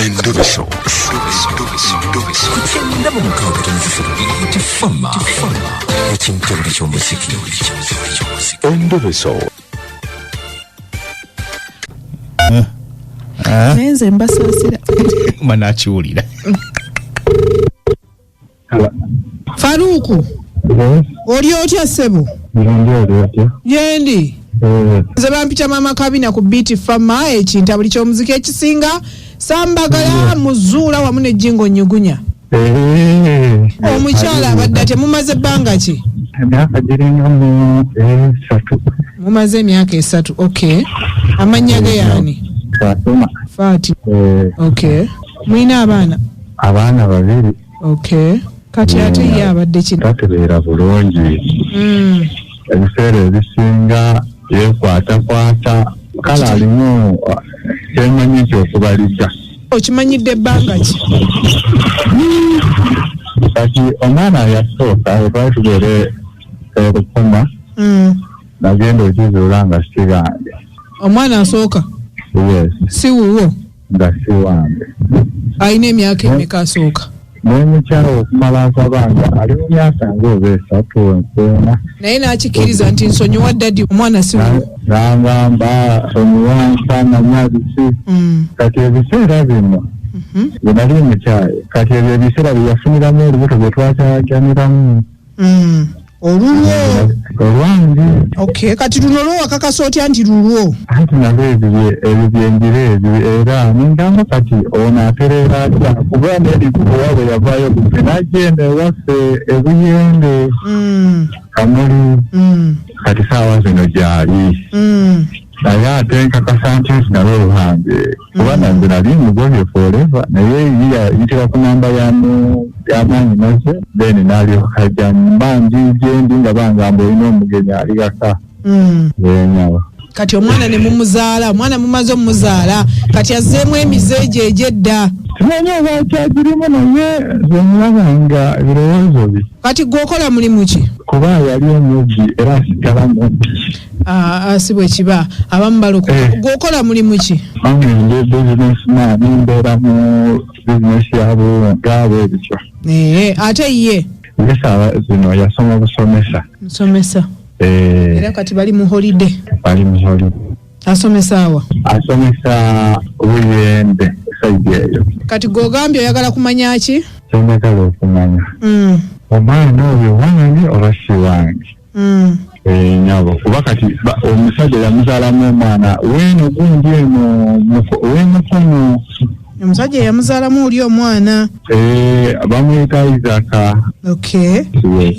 Endobeso. Kutenda mu mukaaga tonzifuna tifama ekintu buli ky'omuziki. Endobeso. Nenze mbasaasira. Manakiwulira. Faruku. Oli otya ssebo? Yendi. Nze bampita mama kabina ku Beat Fama ekintu buli ky'omuziki ekisinga Sambagala muzuula wamu ne Jingo Nyugunya. Omukyala abadde temumaze bbanga ki? Emyaka giringa mu 3. Mumaze emyaka 3. Okay. Amannya ge yaani? Fati. Okay. Mwina abaana? Abaana 2. Okay. Kati ate ye abadde kino? Tatebeera bulungi. Ebiseera ebisinga yekwata kala alimu kyemanyi ky'okubaliza. Okimanyidde ebbanga ki? Kati omwana yasooka olwatubeere okukoma nagenda okizuula nga Sikange. Omwana asooka? Yes. Si wuwo? Nga si wange. Alina emyaka emeka asooka? N'omukyala okumala akabanga ali mu myaka ng'oba 3 enseena. Naye n'akikiriza nti nsonyiwa ddadi omwana si wuwo. N'agamba nsonyiwa nsana nyabisi. Kati ebiseera bino bwe nali mukyaye kati ebyo ebiseera bye yafuniramu olubuto bwe twakyajjaniramu. Olulwo? Olwange. Okay, kati luno lwowakakasa otya nti lulwo? Anti nabo ebyo byenjira ebyo era ningamba kati ono atereera atya kuba n'erikuwa bwe yavaayo bwe n'agenda ewaffe ebuyende Kamuli kati saawa zino gyali naye ate nkakasa nti nalo oluhange kuba nange nali mugobye forever naye yayitira ku namba y'amaanyi maze then n'alyoka ajja mbanji gyendi nga bangamba olina omugenyi ali gaka yenyawa. Kati omwana ne mumuzaala, omwana mumaze omumuzaala kati azzeemu emize gye egy'edda. Simanyi oba kyagirimu naye zemulabanga ebirowoozo bye. Kati gw'okola mulimu ki? Kuba yali omubbi era asigala mubbi. Si bwe kiba abamu balokola. Gw'okola mulimu ki? Ndi businessman mbeera mu bizinesi yabugaabe ebityo. Ate ye? Esaawa zino yasoma busomesa. Musomesa. Era kati bali mu holiday. Bali mu holiday. Asomesa wa? Asomesa Buyende saidi eyo. Kati gw'ogambye oyagala kumanya ki? Ky'oyagala okumanya. Omwana oyo wange oba si wange? Nyabo kuba kati omusajja yamuzaalamu omwana weeno gundi eno w'emukono. Omusajja yamuzaalamu oli omwana? Bamuyita Isaka. Okay.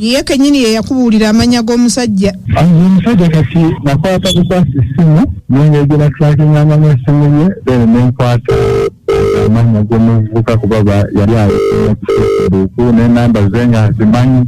Ye kennyini ye yakubuulira amanya g'omusajja? Omusajja kati nakwata bukwasa essimu nengegera trackinga amanya essimu ye then nenkwata amanya g'omuvubuka kuba yali ayekuku n'enamba ze nga azimanyi.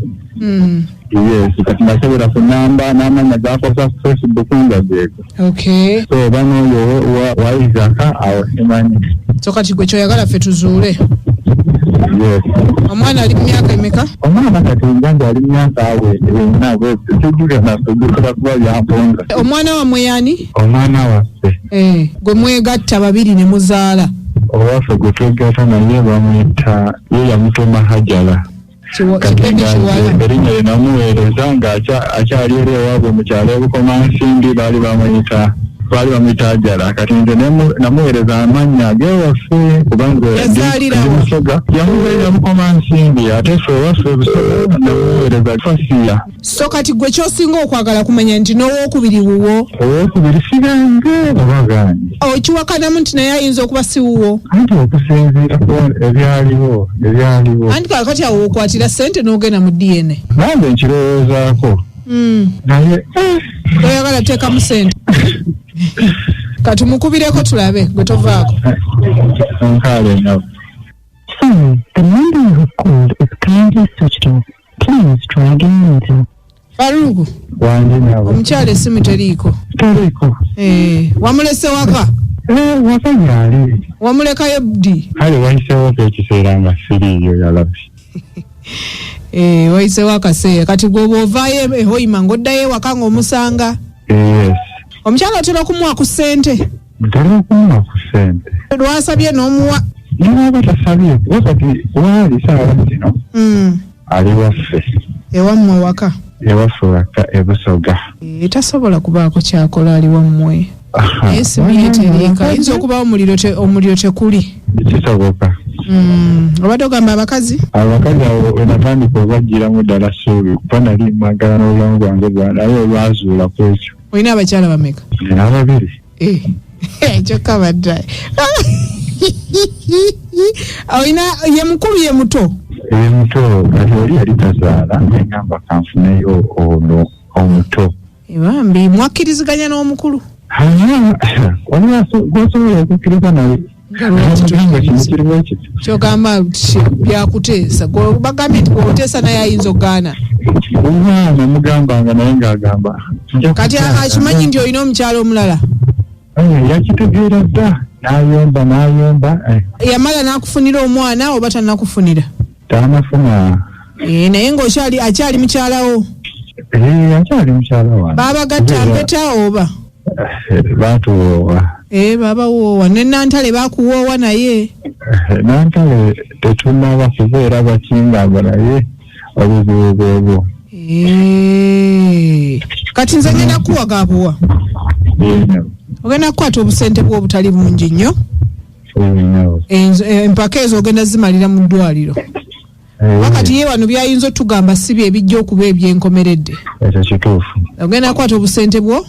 Yes, kati nasobera ku namba n'amanya g'akosa ku Facebook nga geeko. Okay. So bano oyo wa Isaka awo simanyi. So kati gwe kyoyagala ffe tuzuule? Yes. Omwana ali mu myaka emeka? Omwana kati ngamba ali mu myaka ena tujjukira nasojjukira kuba byamponga. Omwana wammwe y'ani? Omwana waffe. Gwe mwegatta babiri ne muzaala? Owaffe gwe twegatta naye bamuyita ye yamutuma Hajala. Erinnya lye namuweereza nga akyali eri ewaabwe mu kyalo Bukomansimbi baali bamuyita Hajala. Kati nze namuweereza amannya ag'ewaffe kubanga Busoga yamuzaalira Bukomansimbi ate ffe ewaffe Busoga namuweereza Fasiya. So kati gwe ky'osinga okwagala kumanya nti n'owookubiri wuwo? Owookubiri Sikange oba gani? Okiwakanamu nti naye ayinza okuba si wuwo? Anti okusinziira ku ebyaliwo. Anti kakati awo okwatira ssente n'ogenda mu DNA? Nange nkirowoozaako. Naye oyagala teekamu ssente? Kati mukubireko tulabe gwe tovaako. Nkaale nabo. The number you have called is currently switched off. Please try again later. Faruku. Wange nabo. Omukyala essimu teriiko? Teriiko. Wamulese waka? Waka yali. Wamulekayo ddi? Kale wayiseewo ekiseera nga siriiyo yalabi. Wayiseewo akaseera. Kati gw'oba ovaayo ehoyima ng'oddayo ewaka ng'omusanga? Yes. Omukyala otera okumuwa ku ssente? Ntera okumuwa ku ssente. Lwasabye n'omuwa? niba tasabye wakati wali sawa zino ali waffe ewammwe waka ewaffe waka ebusoga tasobola kubaako kyakola ali wammwe naye sibiretereka ayinza okubawo omuliro tekuli kisoboka obadde ogamba abakazi awo enatandika obajjiramu ddala suubi kuba nali mwagala n'obulamu bwange naye olwazuula ku ekyo olina abakyala bameka nina babiri kyokka baddaye olina ye mukulu ye muto kati oli yali tazaala neŋŋamba kanfuneyo ono omuto bambi mwakkiriziganya n'omukulu gwosobola okukkiriza naye kyogamba byakuteesa bagambye nti gwoteesa naye ayinza okugaana omwana mugambanga naye ng'agamba kati akimanyi nti olina omukyalo omulala yakitegeera dda n'ayomba yamala n'akufunira omwana oba tannakufunira tanafuna naye ng'akyali mukyalawo akyali mukyala wange baabagatta mpeta oba baatuwoowa babawoowa ne Nantale bakuwoowa naye Nantale tetunaba kubeera bakingamba naye obuzibu bwebwo kati nze ngenda kuwagabuwa ogenda kukwata obusente bw'obutali bungi nnyo empaka ezo ogenda zimalira mu ddwaliro wakati ye wano byayinza otugamba si bye bijja okuba ebyenkomeredde ekyo kituufu ogenda kukwata obusente bwo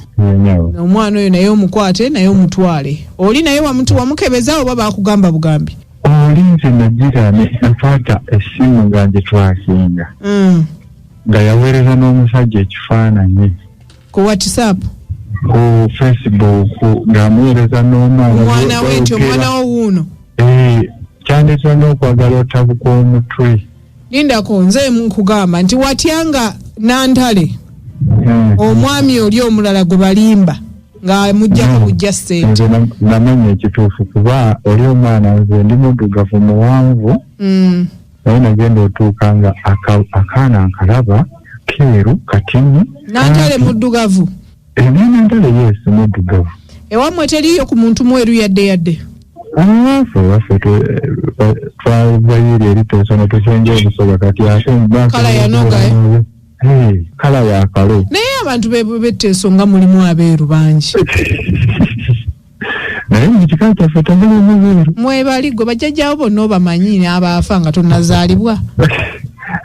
omwana oyo naye omukwate naye omutwale oli naye wamukebeza oba bakugamba bugambi oli nze nagira nakwata essimu nga ngitwakinga nga yaweereza n'omusajja ekifaananyi ku WhatsApp ku Facebook ng'amuweereza omwana we nti omwana wo wuuno kyandetera n'okwagala otabuka omutwe lindako nze nkugamba nti watyanga Nantale omwami oli omulala gwe balimba ng'amuggyako bujja ssente namanya ekituufu kuba oli omwana nze ndi muddugavu muwanvu naye nagenda otuuka nga akaana nkalaba keeru katini Nantale muddugavu Nantale yesi muddugavu ewammwe teriyo ku muntu mweru yadde waffe twavaire eri tosono tusenja obusoga kati ate kala yanogaye kala yakalo naye abantu betteeso nga mulimu abeeru bangi naye mukika kyaffe temulimu beeru mwebali gwe bajjajjawo bonna obamanyi n'abaafa nga tonnazaalibwa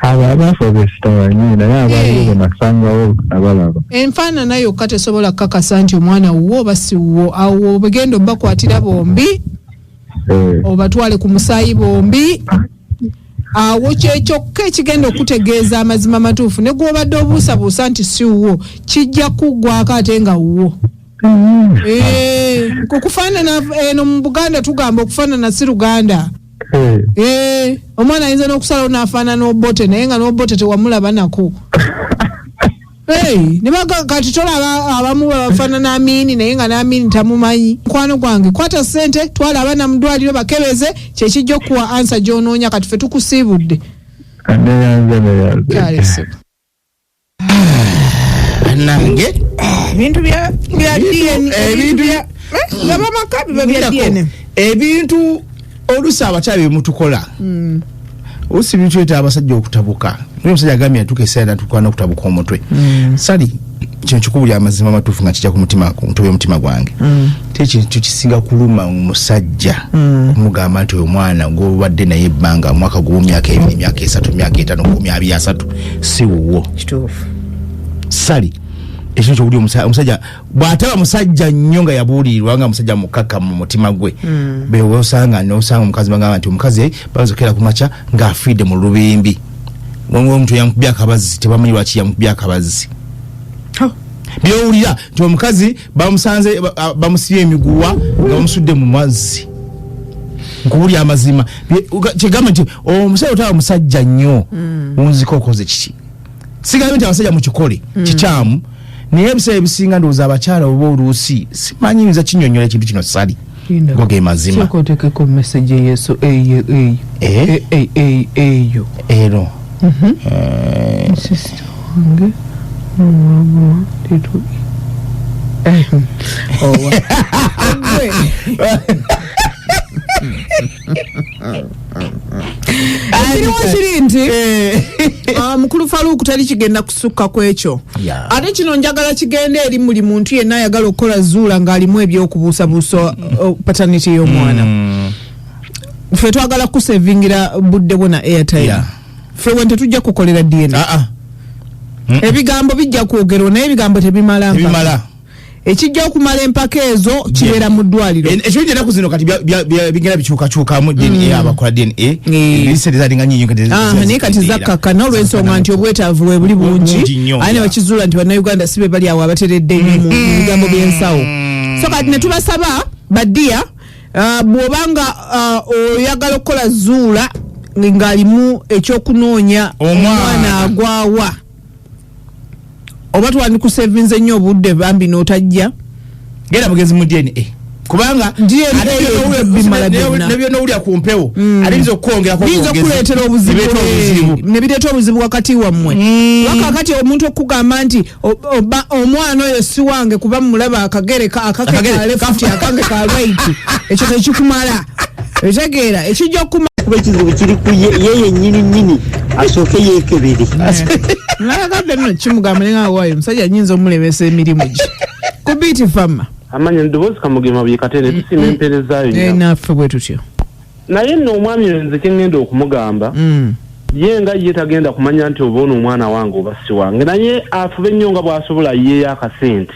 abo abaafa besitabanyi naye abaaliwo bonasangawo nabalaba enfaanana yokka tesobola kukakasa nti omwana wuwo oba si wuwo awo begenda obakwatira bombi obatwale ku musaayi bombi awo kyekyokka ekigenda okutegeeza amazima matuufu ne gw'obadde obuusabuusa nti si wuwo kijja kuggwako ate nga wuwo kukufaanana eno mu Buganda tugamba okufaanana si Luganda omwana ayinza n'okusalawo n'afaanana n'obote naye nga n'obote tewamulaba nako ne kati tolaba abamu bafaanana Amini naye nga n'Amini tamumanyi mukwano gwange kwata ssente twala abaana mu ddwaliro bakebeze kyekijja okuwa ansa gy'onoonya kati ffe tukusiibudde nange ebintu bya DNA ebintu olusi abakyala bemutukola olusi bitweta abasajja okutabuka naye omusajja agambye atuuka esaala natukwana okutabuka omutwe sali kino kikubulya amazima matuufu nga kijja ku mutima ku ntobe y'omutima gwange te ekintu kisinga kuluma omusajja okumugamba nti oyo omwana gw'obadde naye ebbanga mwaka gw'omyaka 2 myaka 3 myaka 5 23 si wuwo kituufu sali ekyo kyobuli omusajja bw'ataba musajja nnyo nga yabuulirirwa nga musajja mukaka mu mutima gwe beweosanga nosanga omukazi bagamba nti omukazi bazokera ku makya ng'afiidde mu lubimbi omuntu yamukubya akabazi tebamanyi lwaki yamukubya akabazi byowulira nti omukazi bamusanze bamusibye emiguwa nga bamusudde mu mazzi nkubulya amazima kyegamba nti omusajja otaba musajja nnyo wunzika okoze kiki sigambe nti abasajja mukikole kikyamu naye ebiseera ebisinga ndowooza abakyala oba oluusi simanyi nza kinyonyola ekintu kino sali goge mazima kyokotekeko message yesu eyo ero sister wange Kiriwo kiri nti mukulu Faruku tali kigenda kusukka kwekyo. Ate kino njagala kigende eri muli muntu yenna ayagala okukola zuula ng'alimu ebyokubuusabuusa paternity y'omwana. Ffe twagala kusevingira budde bwo na airtime. Ffe wente tujja kukolera DNA. Ebigambo bijja kwogerwa naye ebigambo tebimala. Ekijja okumala empaka ezo kibeera mu ddwaliro. Ekyo gye naku zino kati bigenda bikyukakyukamu DNA abakola DNA. Ebisente zalinga nnyo naye kati zakkakana olw'ensonga nti obwetaavu bwe buli bungi. Ate ne bakizuula nti bannayuganda si be bali awo abateredde ennyo mu bigambo by'ensawo. So kati ne tubasaba baddiya bw'obanga oyagala okukola zuula ng'alimu ekyokunoonya omwana agwawa. Oba twandikusevinze nnyo obudde bambi n'otajja genda mugezi mu DNA kubanga nebyo n'owulira ku mpewo alinza okwongerako kuleetera obuzibu ne bireeta obuzibu wakati wammwe wakakati omuntu okugamba nti omwana oyo si wange kuba mulaba akagere akakalefuti akange ka right ekyo tekikumala ekitegeera ekijja okuma kuba ekizibu kiri ku ye nnyini asooke yeekebere nalagadde nno kimugamba ne nga waayo omusajja nnyinza omulemesa emirimu gye ku biiti fama amanya ndowooza kamugema byekatene tusima empeerezaayo nnyo naffe bwe tutyo naye nno omwami nze kye ŋŋenda okumugamba ye nga ye tagenda kumanya nti oba ono omwana wange oba si wange naye afube nnyo nga bw'asobola yeeyo akasente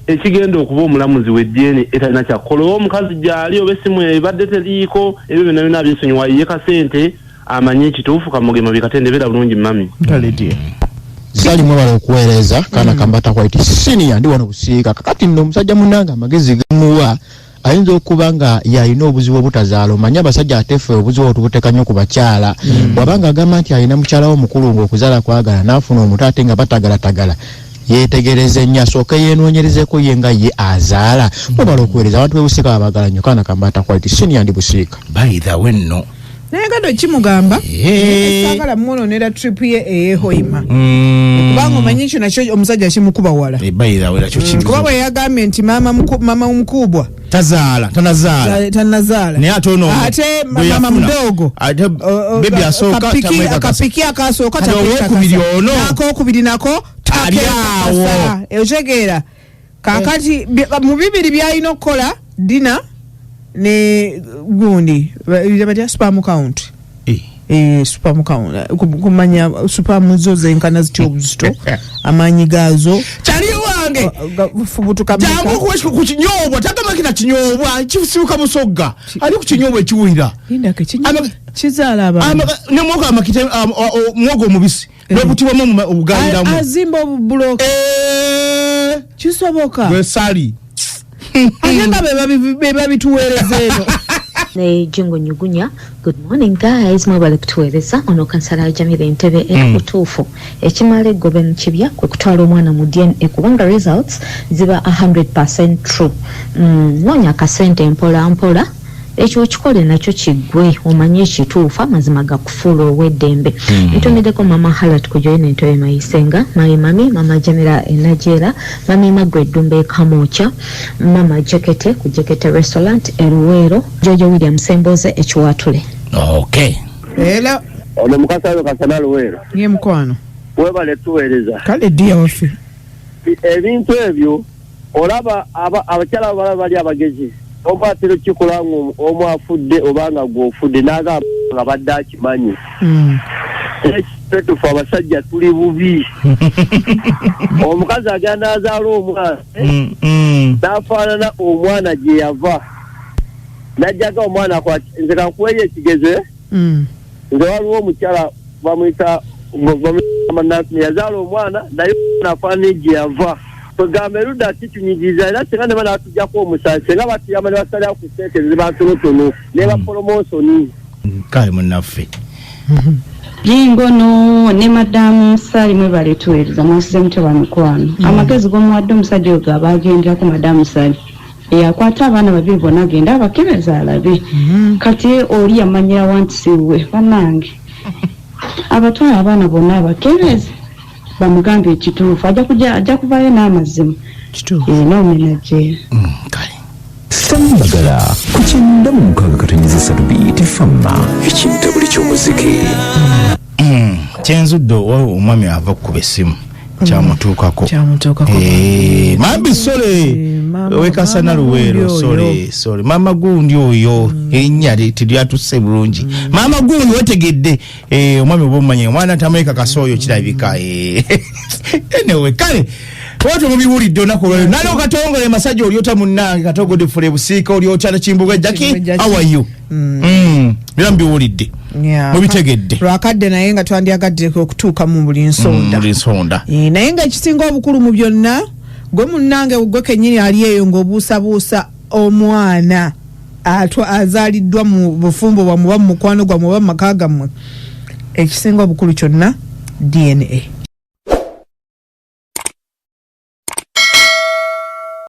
ekigenda okuba omulamuzi w'eddiini etalina kyakukola oba omukazi gy'ali oba essimu ebadde teriiko ebyo byonna byonna byesonyiwa ye kasente amanye ekituufu kamugema byekatende beera bulungi mami Sali mwebala okuweereza kana kambata kwaiti senior ndi wano kusiika kakati nno omusajja munanga amagezi gamuwa ayinza okuba nga yalina obuzibu obutazaala omanye abasajja atefe obuzibu otubuteeka nnyo ku bakyala bw'abanga agamba nti alina mukyala wo mukulu ng'okuzaala kwagala n'afuna omuto ate nga batagalatagala yeetegereze nnyo asooke yeenoonyerezeko ye nga ye azaala mwebala okuweereza abantu bebusiika babagala nnyo kana kambata kwaiti senior ndi busiika by the way nno naye gado kimugamba saagala mwononera trip ye eyehoima kubanga omanyi ekyo nakyo omusajja kimukuba wala kuba bwe yagambye nti mama omukubwa tanazaala naye ate ono ate mama mudogo akapiki akasooka nakokubiri nako takyaawo ekitegeera kakati mu bibiri byalina okukola dina ne gundi batya spam count spam count kumanya spam zo zenkana zityo obuzito amanyi gazo kyali wange fubutuka jangu ku kinyobwa tagama kina kinyobwa kifisuka musogga ali ku kinyobwa ekiwira linda ke kizaala abantu ne mwogo amakite mwogo omubisi n'obutibwa mu obugaliramu azimba obubuloka kisoboka besali Agenda beba bituweereza eno. Jingo Nyugunya, good morning guys, mwebale kutuweereza ono kansala Jamila Ntebe ekutuufu ekimala goben kibya kwe kutwala omwana mu DNA kubanga results ziba 100% true. Noonya akasente mpola mpola ekyo kikole nakyo kiggwe omanye ekituufu amazima gakufuula ow'eddembe. Ntonedeko mama Halat kujoyina Ntebe Mayisenga, mami mama Jamila Enajera, mami Margaret Dumbe Kamocha, mama Jekete ku Jekete restaurant Eruwero, Jojo William Semboze ekiwatule. Okay. Hello. Ono mukasalo kasana Luwero. Ye mukwano. Webale tuweereza. Kale dia wafi. Ebintu ebyo olaba abakyala balaba bali abagezi. Oba tiro kikulangu omu afudde obanga gwofudde naga nga badde akimanyi. Ekitetufu abasajja tuli bubi. Omukazi agenda azaala omwana n'afaanana omwana gye yava. Najjaga omwana nze kankuweeyo ekigezo nze waliwo omukyala bamuyita yazaala omwana naye n'afaanana gye yava. Tugamba erudda kikinyigiriza era singa ne bana batujjako omusasi nga batuyamba ne basalira ku ssente zibatonotono ne bapromosoni kale munnaffe jingono ne madamu Sali mwebale tuweereza mwasize muteba mikwano amagezi g'omuwadde omusajja oyo gaabagenderako madamu Sali eyakwata abaana babiri bonna agenda abakebeza alabe kati oli yamanyira wanti siwe bannange abatwala abaana bonna abakebeze bamugambe ekituufu ajja kuvaayo n'amazima kituufu n'omenaje kale Fambagala kukyenda mu mukaaga katonyeza 3 famma ekintabuli ky'omuziki. Kyenzuddo omwami ava kukuba essimu kyamutuukako. Mambi sole wekasana luweero sole mama gundi oyo ennya tiryatusse bulungi mama gundi wetegedde omwami oba omumanye omwana tamuleka kasooyo kirabika enewe kale watu mubiwulidde olunaku olwaleero nali okatongole masajja olyota munnange katogode fule busiika olyota nakimbuga jaki how are you era mubiwulidde mubitegedde lwakadde naye nga twandyagadde okutuuka mu buli nsonda naye nga ekisinga obukulu mu byonna gwe munnange gwe kennyini ali eyo ng'obuusabuusa omwana azaaliddwa mu bufumbo bwammwe oba mu mukwano gwammwe oba mu maka gammwe ekisinga obukulu kyonna DNA